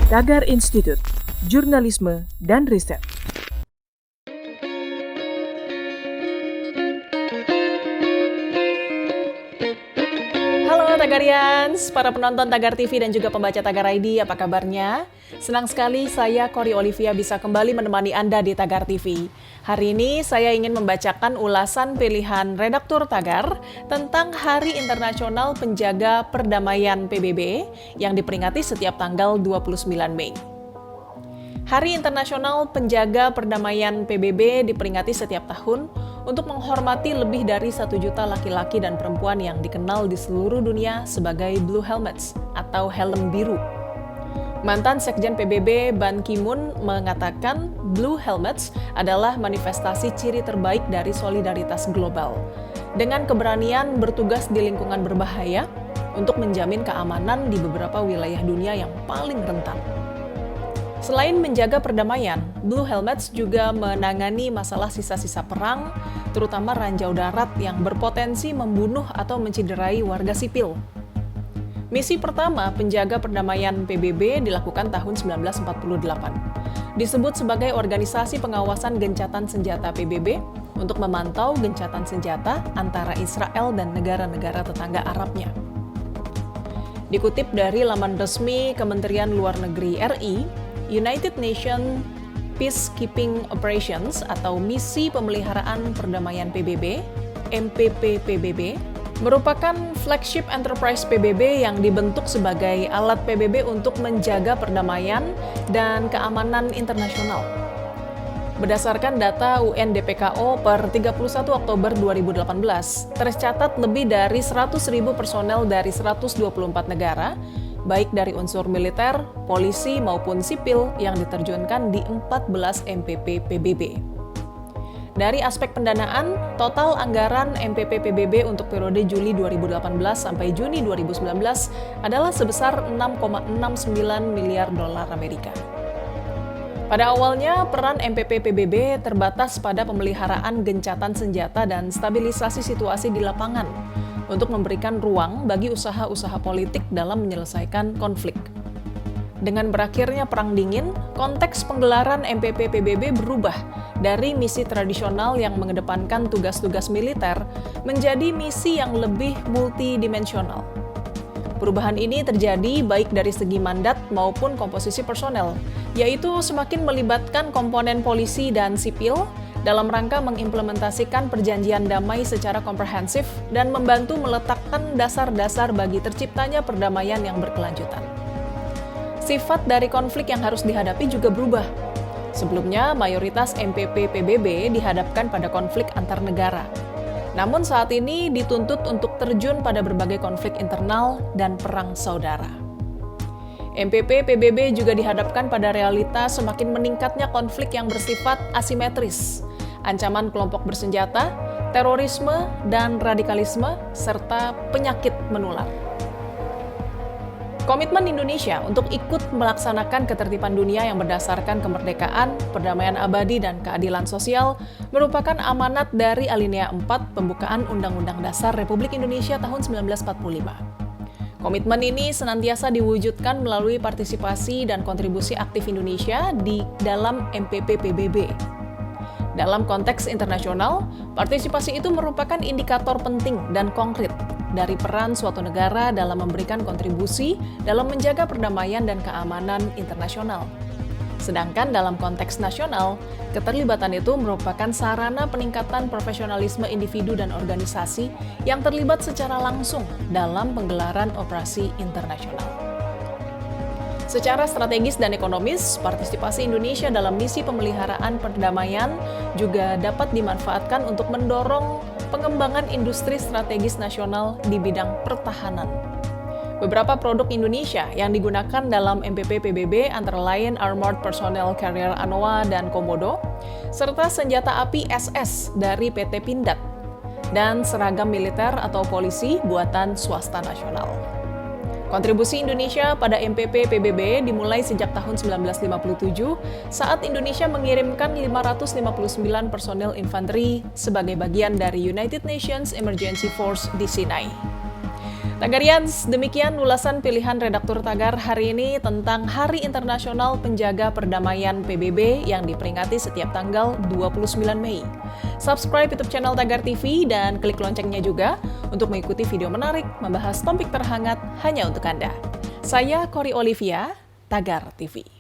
Tagar Institute, Jurnalisme dan Riset. Halo Tagarians, para penonton Tagar TV dan juga pembaca Tagar ID, apa kabarnya? Senang sekali saya Kori Olivia bisa kembali menemani Anda di Tagar TV. Hari ini saya ingin membacakan ulasan pilihan redaktur Tagar tentang Hari Internasional Penjaga Perdamaian PBB yang diperingati setiap tanggal 29 Mei. Hari Internasional Penjaga Perdamaian PBB diperingati setiap tahun untuk menghormati lebih dari 1 juta laki-laki dan perempuan yang dikenal di seluruh dunia sebagai Blue Helmets atau helm biru. Mantan Sekjen PBB Ban Ki-moon mengatakan Blue Helmets adalah manifestasi ciri terbaik dari solidaritas global, dengan keberanian bertugas di lingkungan berbahaya untuk menjamin keamanan di beberapa wilayah dunia yang paling rentan. Selain menjaga perdamaian, Blue Helmets juga menangani masalah sisa-sisa perang, terutama ranjau darat yang berpotensi membunuh atau menciderai warga sipil. Misi pertama penjaga perdamaian PBB dilakukan tahun 1948. Disebut sebagai Organisasi Pengawasan Gencatan Senjata PBB untuk memantau gencatan senjata antara Israel dan negara-negara tetangga Arabnya. Dikutip dari laman resmi Kementerian Luar Negeri RI, United Nations Peacekeeping Operations atau Misi Pemeliharaan Perdamaian PBB, MPP-PBB, merupakan flagship enterprise PBB yang dibentuk sebagai alat PBB untuk menjaga perdamaian dan keamanan internasional. Berdasarkan data UNDPKO per 31 Oktober 2018, tercatat lebih dari 100.000 personel dari 124 negara, baik dari unsur militer, polisi maupun sipil yang diterjunkan di 14 MPP-PBB. Dari aspek pendanaan, total anggaran MPP-PBB untuk periode Juli 2018 sampai Juni 2019 adalah sebesar 6,69 miliar dolar Amerika. Pada awalnya, peran MPP-PBB terbatas pada pemeliharaan gencatan senjata dan stabilisasi situasi di lapangan untuk memberikan ruang bagi usaha-usaha politik dalam menyelesaikan konflik. Dengan berakhirnya Perang Dingin, konteks penggelaran MPP-PBB berubah dari misi tradisional yang mengedepankan tugas-tugas militer menjadi misi yang lebih multidimensional. Perubahan ini terjadi baik dari segi mandat maupun komposisi personel, yaitu semakin melibatkan komponen polisi dan sipil dalam rangka mengimplementasikan perjanjian damai secara komprehensif dan membantu meletakkan dasar-dasar bagi terciptanya perdamaian yang berkelanjutan. Sifat dari konflik yang harus dihadapi juga berubah. Sebelumnya, mayoritas MPP-PBB dihadapkan pada konflik antar negara. Namun saat ini dituntut untuk terjun pada berbagai konflik internal dan perang saudara. MPP-PBB juga dihadapkan pada realitas semakin meningkatnya konflik yang bersifat asimetris, ancaman kelompok bersenjata, terorisme, dan radikalisme, serta penyakit menular. Komitmen Indonesia untuk ikut melaksanakan ketertiban dunia yang berdasarkan kemerdekaan, perdamaian abadi, dan keadilan sosial merupakan amanat dari alinea 4 pembukaan Undang-Undang Dasar Republik Indonesia tahun 1945. Komitmen ini senantiasa diwujudkan melalui partisipasi dan kontribusi aktif Indonesia di dalam MPP-PBB. Dalam konteks internasional, partisipasi itu merupakan indikator penting dan konkret dari peran suatu negara dalam memberikan kontribusi dalam menjaga perdamaian dan keamanan internasional. Sedangkan dalam konteks nasional, keterlibatan itu merupakan sarana peningkatan profesionalisme individu dan organisasi yang terlibat secara langsung dalam penggelaran operasi internasional. Secara strategis dan ekonomis, partisipasi Indonesia dalam misi pemeliharaan perdamaian juga dapat dimanfaatkan untuk mendorong pengembangan industri strategis nasional di bidang pertahanan. Beberapa produk Indonesia yang digunakan dalam MPP-PBB antara lain Armored Personnel Carrier Anoa dan Komodo, serta senjata api SS dari PT Pindad, dan seragam militer atau polisi buatan swasta nasional. Kontribusi Indonesia pada MPP-PBB dimulai sejak tahun 1957 saat Indonesia mengirimkan 559 personel infanteri sebagai bagian dari United Nations Emergency Force di Sinai. Tagarians, demikian ulasan pilihan redaktur Tagar hari ini tentang Hari Internasional Penjaga Perdamaian PBB yang diperingati setiap tanggal 29 Mei. Subscribe YouTube channel Tagar TV dan klik loncengnya juga untuk mengikuti video menarik membahas topik terhangat hanya untuk Anda. Saya Cory Olivia, Tagar TV.